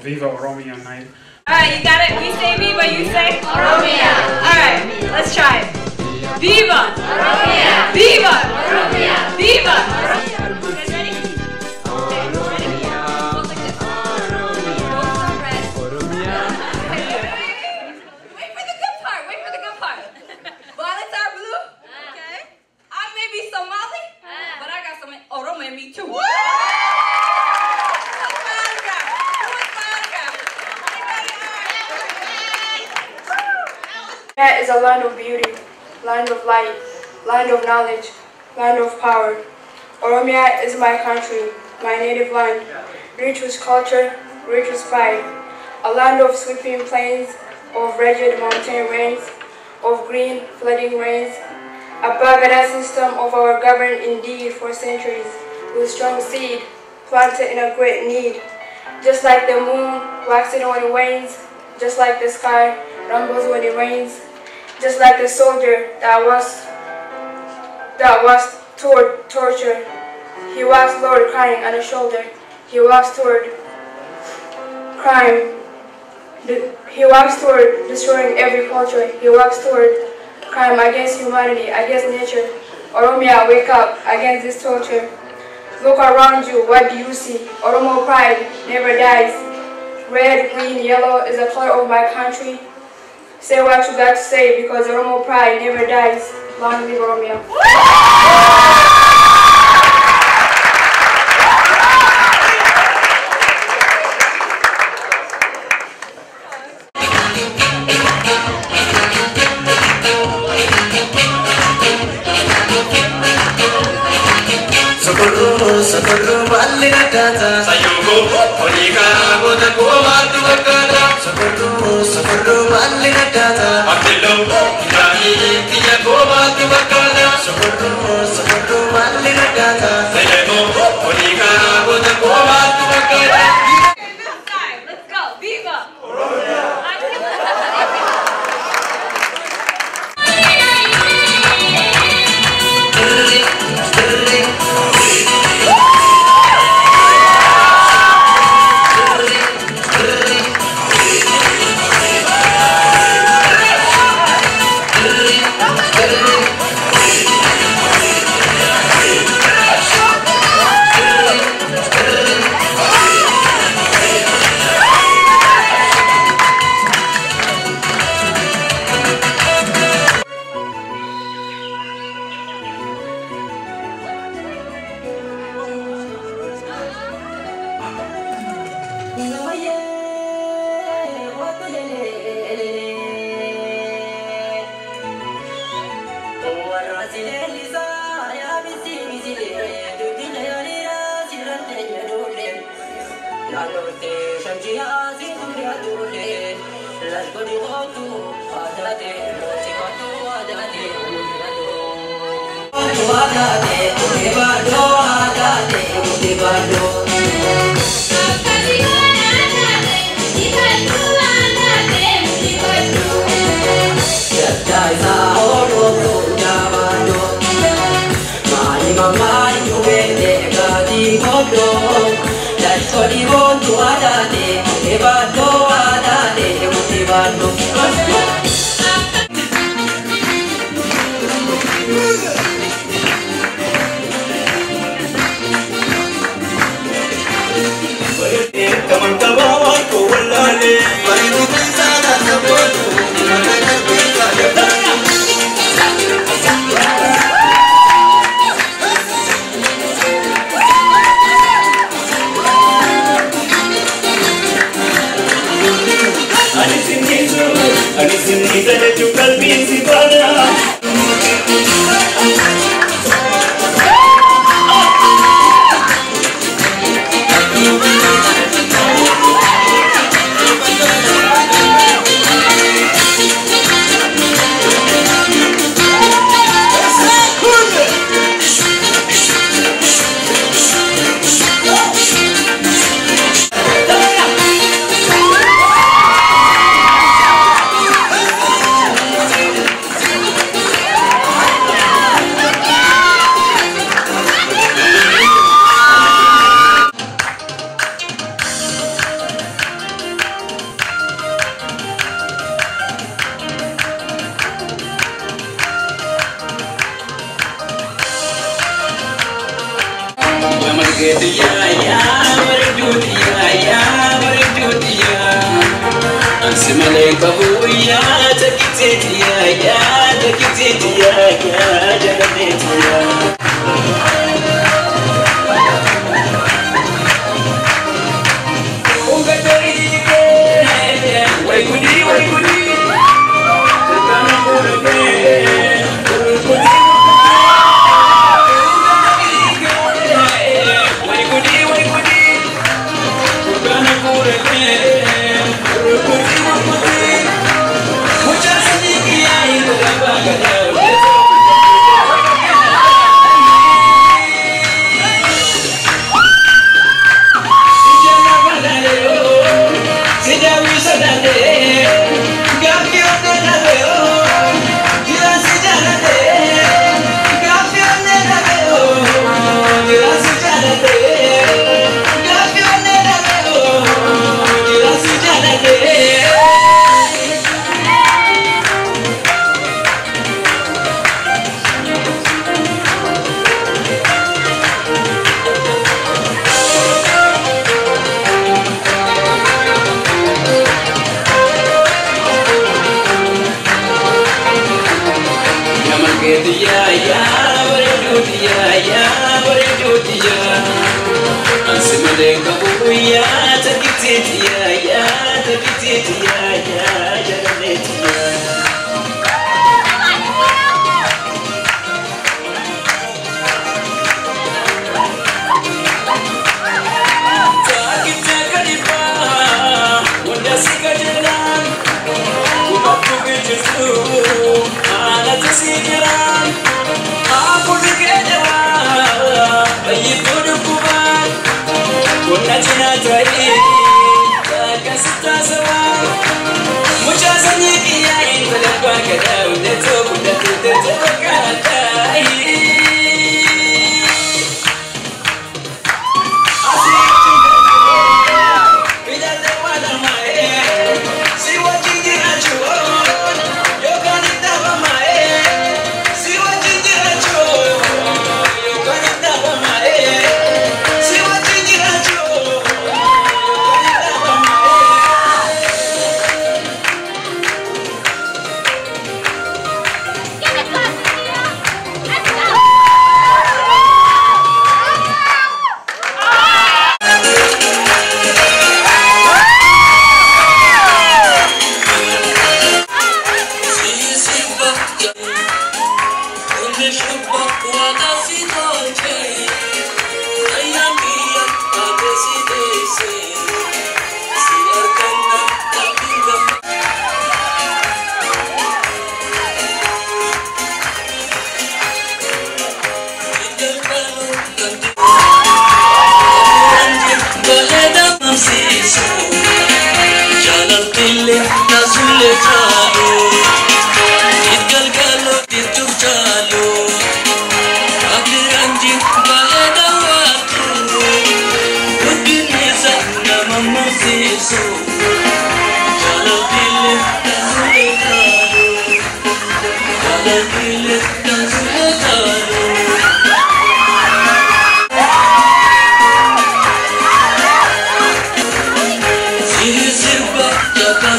Viva Oromia night. Alright, you got it? We say Viva, you say Oromia. Alright, let's try it. Viva Oromia! Viva Oromia! Viva Oromia! You guys ready? Okay, ready? Go like this. Both are red. Wait for the good part, wait for the good part. Violets are blue. Okay. I may be Somali, but I got some Oromo in me too. Oromia is a land of beauty, land of light, land of knowledge, land of power. Oromia is my country, my native land, rich with culture, rich with pride. A land of sweeping plains, of rigid mountain ranges, of green flooding rains. A Bagada system of our governed indeed for centuries, with strong seed, planted in a great need. Just like the moon waxing when it wanes, just like the sky rumbles when it rains, just like the soldier that was toward torture. He walks Lord crying on his shoulder. He walks toward crime. He walks toward destroying every culture. He walks toward crime against humanity, against nature. Oromia, wake up against this torture. Look around you, what do you see? Oromo pride never dies. Red, green, yellow is the color of my country. Say what you got to say because Oromo pride never dies. Long live Oromia. Socorro, vale la casa. Sayugo, Onika, Boda, Goma, Tuakada. Socorro, vale la casa. Abdelo, Kirani, Kia, Goma, Tuakada. Socorro, vale la casa. Sayugo, Onika, Boda, Goma, Tuakada. Let's go, Viva Oromia!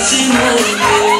Simone